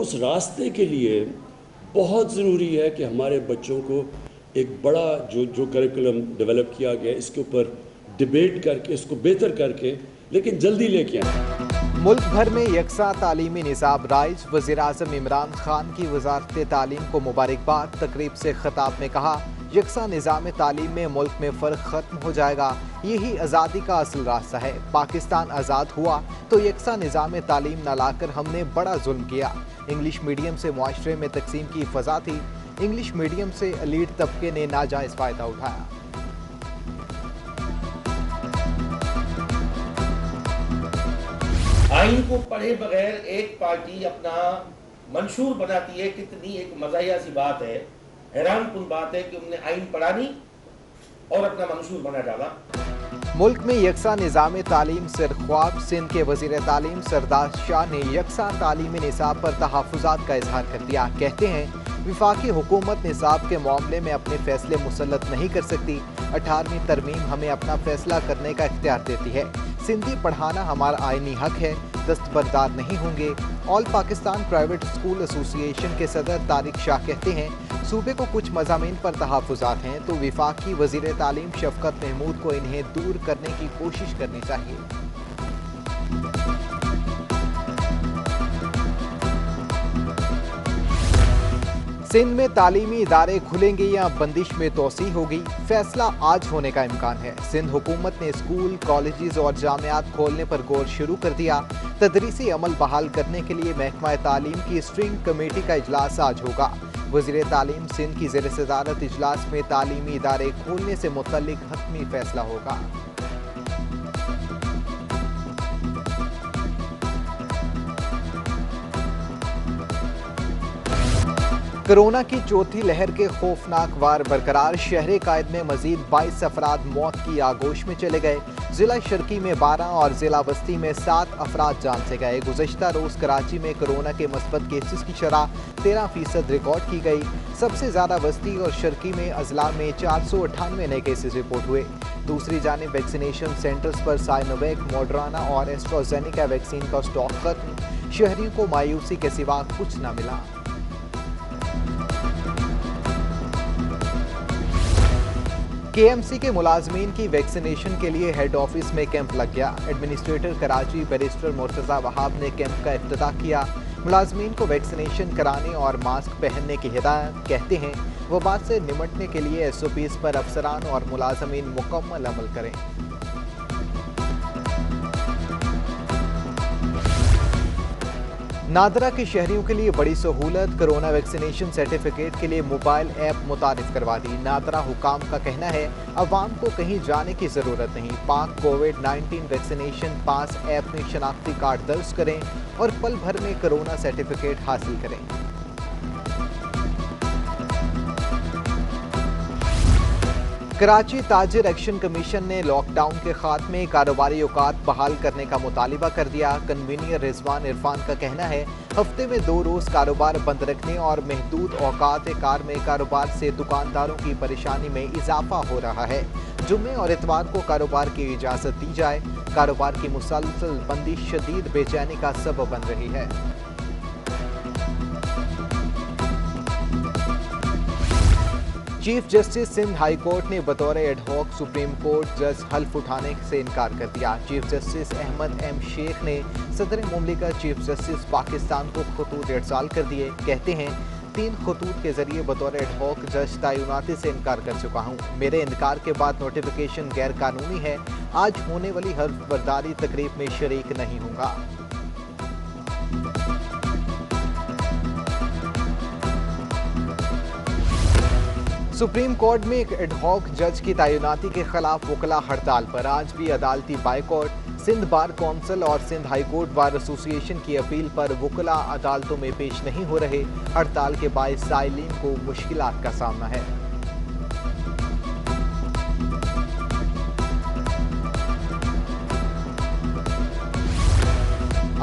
उस रास्ते के लिए बहुत ज़रूरी है कि हमारे बच्चों को एक बड़ा जो करिकुलम डेवलप किया गया इसके ऊपर डिबेट करके इसको बेहतर करके लेकिन जल्दी लेके आए। मुल्क भर में यकसा तालीमी निसाब राइज। वज़ीर-ए-आज़म इमरान खान की वज़ारत तालीम को मुबारकबाद। तकरीब से खिताब में कहा, यकसा निज़ाम तालीम में मुल्क में फ़र्क ख़त्म हो जाएगा। यही आज़ादी का असल रास्ता है। पाकिस्तान आज़ाद हुआ तो यकसा निज़ाम तालीम न लाकर हमने बड़ा जुल्म किया। इंग्लिश मीडियम से मुआशरे में तकसीम की फ़ज़ा थी। इंग्लिश मीडियम से एलीट तबके ने नाजायज़ फ़ायदा उठाया। आइन को पढ़े बगैर एक पार्टी अपना मंशूर बनाती है, कितनी एक मज़ाहिया सी बात है, हैरान कुन बात है कि उन्होंने आइन पढ़ा नहीं और अपना मंशूर बना डाला। मुल्क में यकसा निज़ाम तालीम सिर ख्वाब। सिंध के वज़ीर तालीम सरदार शाह ने यकसा तालीमी निसाब पर तहफ़्फ़ुज़ात का इजहार कर दिया। कहते हैं, विफाकी हुकूमत निसाब के मामले में अपने फैसले मुसल्लत नहीं कर सकती। 18वीं तरमीम हमें अपना फैसला करने का इख्तियार देती है। सिंधी पढ़ाना हमारा आईनी हक है। दस्तबरदार नहीं होंगे। All Pakistan private school association के सदर तारिक शाह कहते हैं, सूबे को कुछ मज़ामीन पर तहफ़्फ़ुज़ात हैं तो विफाकी वज़ीर तालीम शफ़क़त महमूद को इन्हें दूर करने की कोशिश करनी चाहिए। सिंध में तालीमी इदारे खुलेंगे या बंदिश में तोसी होगी, फैसला आज होने का इम्कान है। सिंध हुकूमत ने स्कूल, कॉलेजेस और जामियात खोलने पर गौर शुरू कर दिया। तदरीसी अमल बहाल करने के लिए महकमा तालीम की स्ट्रिंग कमेटी का इजलास आज होगा। वज़ीर तालीम सिंध की ज़ेर सदारत इजलास में तालीमी इदारे खोलने से मुतल्लिक हतमी फैसला होगा। कोरोना की चौथी लहर के खौफनाक वार बरकरार। शहर कायद में मजीद 22 अफराद मौत की आगोश में चले गए। जिला शर्की में 12 और जिला बस्ती में 7 अफराद जान से गए। गुज़श्ता रोज़ कराची में कोरोना के मस्बत केसेस की शरह 13% रिकॉर्ड की गई। सबसे ज़्यादा बस्ती और शर्की में अजला में 498 नए केसेस रिपोर्ट हुए। दूसरी जानिब वैक्सीनेशन सेंटर्स पर साइनोवैक, मॉडर्ना और एस्ट्राजेनेका वैक्सीन का स्टॉक खत्म। शहरियों को मायूसी के सिवा कुछ न मिला। KMC के मुलाजमीन की वैक्सीनेशन के लिए हेड ऑफिस में कैंप लग गया। एडमिनिस्ट्रेटर कराची बैरिस्टर मुर्तज़ा वहाब ने कैंप का इफ्तिताह किया। मुलाजमीन को वैक्सीनेशन कराने और मास्क पहनने की हिदायत। कहते हैं, वबा से निमटने के लिए SOPs पर अफसरान और मुलाजमीन मुकम्मल अमल करें। नादरा के शहरियों के लिए बड़ी सहूलत। कोरोना वैक्सीनेशन सर्टिफिकेट के लिए मोबाइल ऐप मुतारिफ करवा दी। नादरा हुकाम का कहना है, अवाम को कहीं जाने की ज़रूरत नहीं। पाक कोविड-19 वैक्सीनेशन पास ऐप में शनाख्ती कार्ड दर्ज करें और पल भर में कोरोना सर्टिफिकेट हासिल करें। कराची ताजिर एक्शन कमीशन ने लॉकडाउन के खात्मे, कारोबारी औकात बहाल करने का मुतालिबा कर दिया। कन्वीनियर रिजवान इरफान का कहना है, हफ्ते में 2 रोज़ कारोबार बंद रखने और महदूद औकात कार में कारोबार से दुकानदारों की परेशानी में इजाफा हो रहा है। जुम्मे और इतवार को कारोबार की इजाज़त दी जाए। कारोबार की मुसलसल बंदी शदीद बेचैनी का सबब बन रही है। Chief justice Sindh high court ने बतौर एडहॉक सुप्रीम कोर्ट जज हल्फ उठाने से इनकार कर दिया। Chief justice Ahmed M Shaikh ने सदर मुमलिकत चीफ जस्टिस पाकिस्तान को खतूत इरसाल कर दिए। कहते हैं, 3 खतूत के जरिए बतौर एडहॉक जज तैनाती से इनकार कर चुका हूँ। मेरे इनकार के बाद नोटिफिकेशन गैर कानूनी है। आज होने वाली हल्फ बर्दारी तकरीब में शरीक नहीं होगा। सुप्रीम कोर्ट में एक एडहॉक जज की तैनाती के खिलाफ वकला हड़ताल पर। आज भी अदालती बाइकॉट। सिंध बार कौंसिल और Sindh high court bar association की अपील पर वकला अदालतों में पेश नहीं हो रहे। हड़ताल के बायस साइलिन को मुश्किलात का सामना है।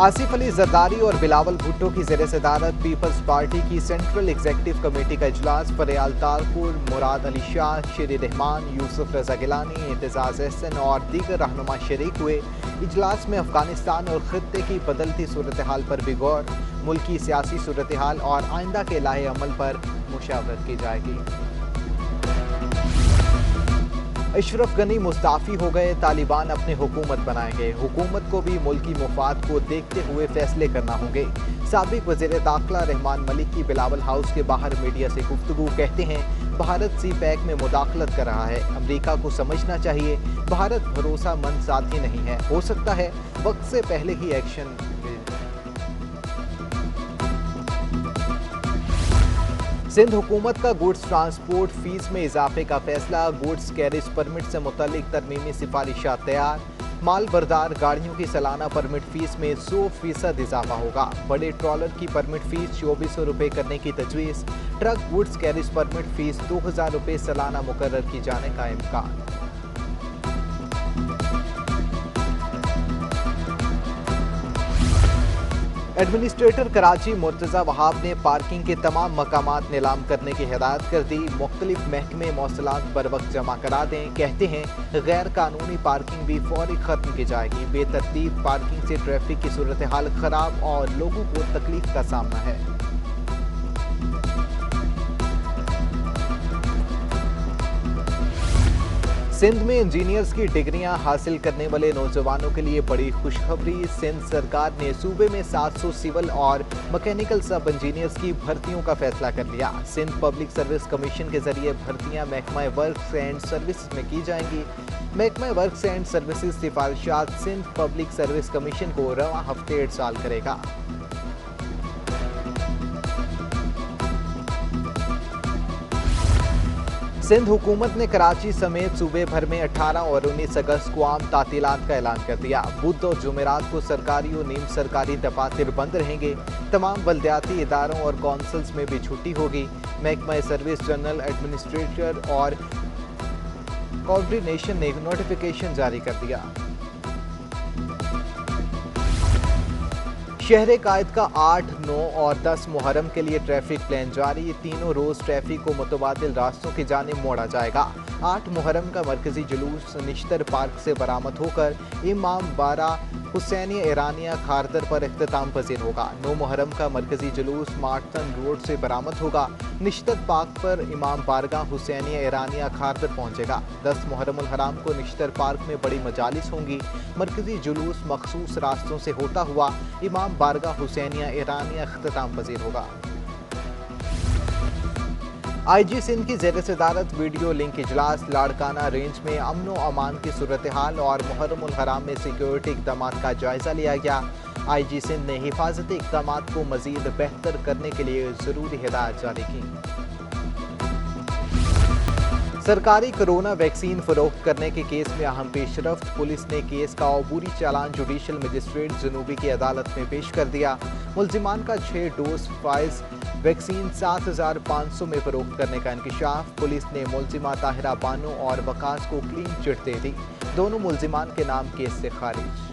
आसिफ अली जरदारी और बिलावल भुट्टो की ज़ेर सदारत पीपल्स पार्टी की सेंट्रल एग्जीक्यूटिव कमेटी का इजलास फरियाल तारपुर, मुराद अली शाह, शेर रहमान, यूसुफ रजा गिलानी, एतजाज एहसन और दीगर रहनुमा शरीक हुए। इजलास में अफगानिस्तान और खित्ते की बदलती सूरत हाल पर भी गौर, मुल्की सियासी सूरत हाल और आइंदा के लाहे अमल पर मुशावरत की जाएगी। अशरफ गनी मुस्ताफ़ी हो गए, तालिबान अपनी हुकूमत बनाएंगे। हुकूमत को भी मुल्की मुफाद को देखते हुए फैसले करना होंगे। साबिक वज़ीर दाखिला रहमान मलिक की बिलावल हाउस के बाहर मीडिया से गुफ्तगू, कहते हैं भारत सी पैक में मुदाखलत कर रहा है। अमरीका को समझना चाहिए भारत भरोसामंद साथी नहीं है। हो सकता है वक्त से पहले ही एक्शन। सिंध हुकूमत का गुड्स ट्रांसपोर्ट फीस में इजाफे का फैसला, गुड्स कैरिज परमिट से मुतल्लिक तरमीमी सिफारिशात तैयार। माल बरदार गाड़ियों की सालाना परमिट फीस में 100% इजाफा होगा। बड़े ट्रॉलर की परमिट फीस 2400 रुपये करने की तजवीज़। Truck goods carriage permit fees 2000 रुपये सालाना मुकर्रर की जाने का इम्कान। एडमिनिस्ट्रेटर कराची मुर्तज़ा वहाब ने पार्किंग के तमाम मकामात नीलाम करने की हिदायत कर दी। मुख्तलिफ महकमे मौसलात बर वक्त जमा करा दें। कहते हैं गैर कानूनी पार्किंग भी फौरी खत्म की जाएगी। बेतरतीब पार्किंग से ट्रैफिक की सूरत हाल खराब और लोगों को तकलीफ का सामना है। सिंध में इंजीनियर्स की डिग्रियां हासिल करने वाले नौजवानों के लिए बड़ी खुशखबरी। सिंध सरकार ने सूबे में 700 सिविल और मैकेनिकल सब इंजीनियर्स की भर्तियों का फैसला कर लिया। सिंध पब्लिक सर्विस कमीशन के जरिए भर्तियां महकमा वर्क्स एंड सर्विसेज में की जाएंगी। महकमा वर्क्स एंड सर्विसेज सिफारिशात सिंध पब्लिक सर्विस कमीशन को रवां हफ्ते इरसाल करेगा। सिंध हुकूमत ने कराची समेत सूबे भर में 18 और 19 अगस्त को आम तातीलात का ऐलान कर दिया। बुध और जुमेरात को सरकारी और नीम सरकारी दफातर बंद रहेंगे। तमाम बल्दियाती इदारों और कौंसल्स में भी छुट्टी होगी। महकमा सर्विस जनरल एडमिनिस्ट्रेटर और कोऑर्डिनेशन ने नोटिफिकेशन जारी कर दिया। शहर कायद का 8, 9 और 10 मुहर्रम के लिए ट्रैफिक प्लान जारी। तीनों रोज ट्रैफिक को मुतबादिल रास्तों की जानिब मोड़ा जाएगा। 8 मुहर्रम का मरकजी जुलूस निश्तर पार्क से बरामद होकर इमाम बारा हुसैनिया ईरानिया खारदर पर इख्तिताम पजीर होगा। 9 मुहर्रम का मरकजी जुलूस मार्टन रोड से बरामद होगा। निश्तर पार्क पर इमाम बारगाह हुसैनिया ईरानिया खारदर पहुंचेगा। 10 मुहर्रम उल हराम को निश्तर पार्क में बड़ी मजालिस होंगी। मरकजी जुलूस मखसूस रास्तों से होता हुआ इमाम बारगाह हुसैनिया ईरानिया इख्तिताम पजीर होगा। IG सिंध की ज़ेर सदारत वीडियो लिंक इजलास, लाड़काना रेंज में अमन व अमान की सूरत हाल और मुहर्रम उल हराम में सिक्योरिटी इक़दाम का जायजा लिया गया। IG सिंध ने हिफाजती इक़दाम को मज़ीद बेहतर करने के लिए ज़रूरी हिदायत जारी की। सरकारी कोरोना वैक्सीन फरोख्त करने के केस में अहम पेशरफ्त। पुलिस ने केस का अबूरी चालान जुडिशल मजिस्ट्रेट जनूबी की अदालत में पेश कर दिया। मुल्जिमान का 6 डोज फाइज वैक्सीन 7500 में फरोख्त करने का इंकशाफ। पुलिस ने मुल्जिमा ताहिरा बानो और वकास को क्लीन चिट दे दी। दोनों मुल्जिमान के नाम केस से खारिज।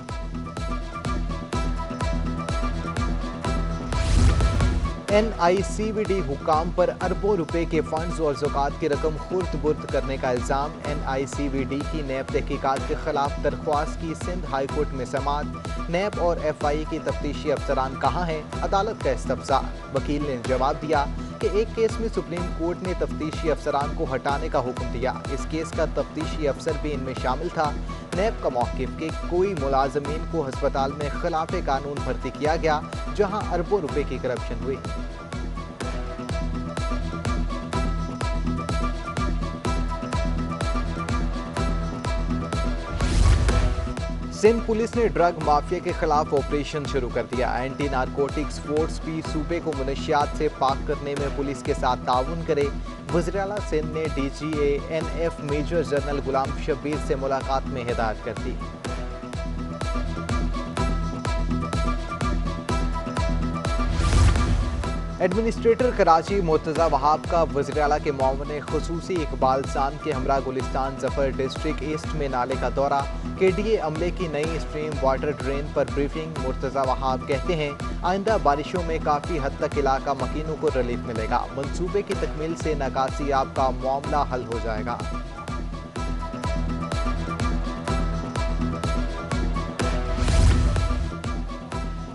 NICVD हुकाम पर अरबों रुपए के फंड्स और ज़कात की रकम खुर्द बुर्द करने का इल्ज़ाम। NICVD की नैब तहकीकात के खिलाफ दरख्वास्त की सिंध हाई कोर्ट में समाअत। नैब और FI के तफ्तीशी अफसरान कहाँ हैं, अदालत का इस्तफसार। वकील ने जवाब दिया कि एक केस में सुप्रीम कोर्ट ने तफ्तीशी अफसरान को हटाने का हुक्म दिया। इस केस का तफ्तीशी अफसर भी इनमें शामिल था। नैब का मौक़िफ़ कि कोई मुलाजमीन को अस्पताल में खिलाफ कानून भर्ती किया गया जहां अरबों रुपए की करप्शन हुई। सिंध पुलिस ने ड्रग माफिया के खिलाफ ऑपरेशन शुरू कर दिया। एंटी नारकोटिक्स फोर्स भी सूबे को मुनशियात से पाक करने में पुलिस के साथ ताउन करे। वज़ीर आला सिंध ने DGA NF मेजर जनरल गुलाम शब्बीर से मुलाकात में हिदायत कर दी। एडमिनिस्ट्रेटर कराची मुर्तज़ा वहाब का वज़ीर आला के मामले खुसूसी इकबाल सान के हमरा गुलिस्तान जफर डिस्ट्रिक्ट ईस्ट में नाले का दौरा, KDA अमले की नई स्ट्रीम वाटर ड्रेन पर ब्रीफिंग। मुर्तज़ा वहाब कहते हैं आइंदा बारिशों में काफ़ी हद तक इलाका मकीनों को रिलीफ मिलेगा। मंसूबे की तकमील से नकासी आब का मामला हल हो जाएगा।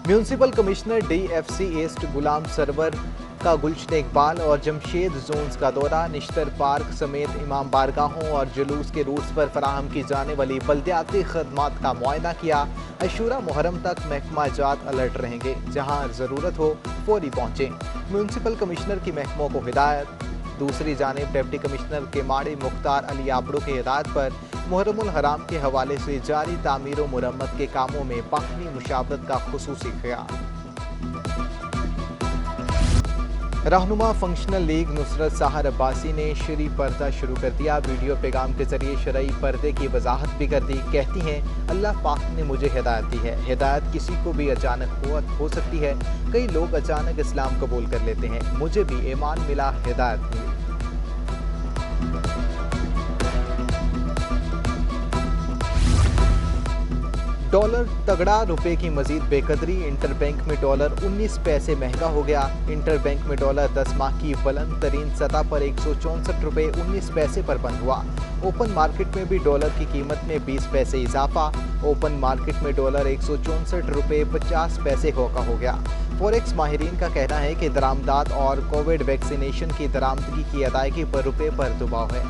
म्यूनसिपल कमिश्नर DFC ईस्ट गुलाम सरवर का गुलशन इकबाल और जमशेद जोन्स का दौरा, निश्तर पार्क समेत इमाम बारगाहों और जुलूस के रूट्स पर फराहम की जाने वाली बल्दियाती खदमात का मुआयना किया। अशूरा मुहर्रम तक महकमा जात अलर्ट रहेंगे, जहां ज़रूरत हो फौरी पहुँचें। म्यूनसिपल कमिश्नर की महकमों को हिदायत। दूसरी जानिब डिप्टी कमिश्नर के माड़ी मुख्तार अली आबड़ो की हिदायत पर मुहर्रमुल हराम के हवाले से जारी तामीर व मुरम्मत के कामों में बाहमी मुशावरत का खुसूसी ख्याल। रहनुमा फंक्शनल लीग नुसरत साहर अब्बासी ने शरी पर्दा शुरू कर दिया। वीडियो पैगाम के जरिए शरई पर्दे की वजाहत भी कर दी। कहती हैं अल्लाह पाक ने मुझे हिदायत दी है। हिदायत किसी को भी अचानक हो सकती है। कई लोग अचानक इस्लाम कबूल कर लेते हैं। मुझे भी ईमान मिला, हिदायत मिली। डॉलर तगड़ा, रुपए की मजीद बेकदरी। इंटरबैंक में डॉलर 19 पैसे महंगा हो गया। इंटरबैंक में डॉलर 10 माह की बुलंद तरीन सतह पर 164 रुपये 19 पैसे पर बंद हुआ। ओपन मार्केट में भी डॉलर की कीमत में 20 पैसे इजाफा। ओपन मार्केट में डॉलर 164 रुपये 50 पैसे का हो गया। फॉरेक्स माहिरीन का कहना है कि दरामदात और कोविड वैक्सीनेशन की दरामदगी की अदायगी पर रुपये पर दबाव है।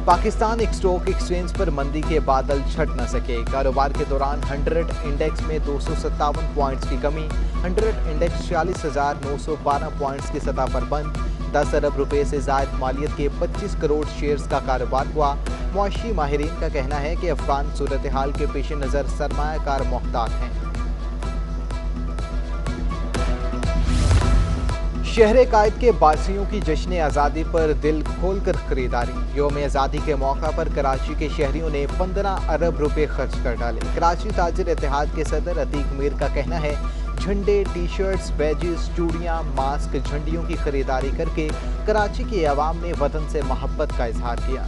पाकिस्तान स्टॉक एक्सचेंज पर मंदी के बादल छट न सके। कारोबार के दौरान 100 इंडेक्स में 257 पॉइंट्स की कमी। 100 इंडेक्स 46,912 पॉइंट्स की सतह पर बंद। 10 अरब रुपए से जायद मालियत के 25 करोड़ शेयर्स का कारोबार हुआ। मुआशी माहिरीन का कहना है कि अफगान सूरत हाल के पेश नज़र सरमायाकार मोहतात हैं। शहर कायद के बासियों की जश्न आज़ादी पर दिल खोलकर खरीदारी। यौम आज़ादी के मौका पर कराची के शहरियों ने 15 अरब रुपए खर्च कर डाले। कराची ताजिर इत्तेहाद के सदर अतीक मीर का कहना है झंडे, टी-शर्ट्स, बैजेस, चूड़ियाँ, मास्क, झंडियों की खरीदारी करके कराची की आवाम ने वतन से मोहब्बत का इजहार किया।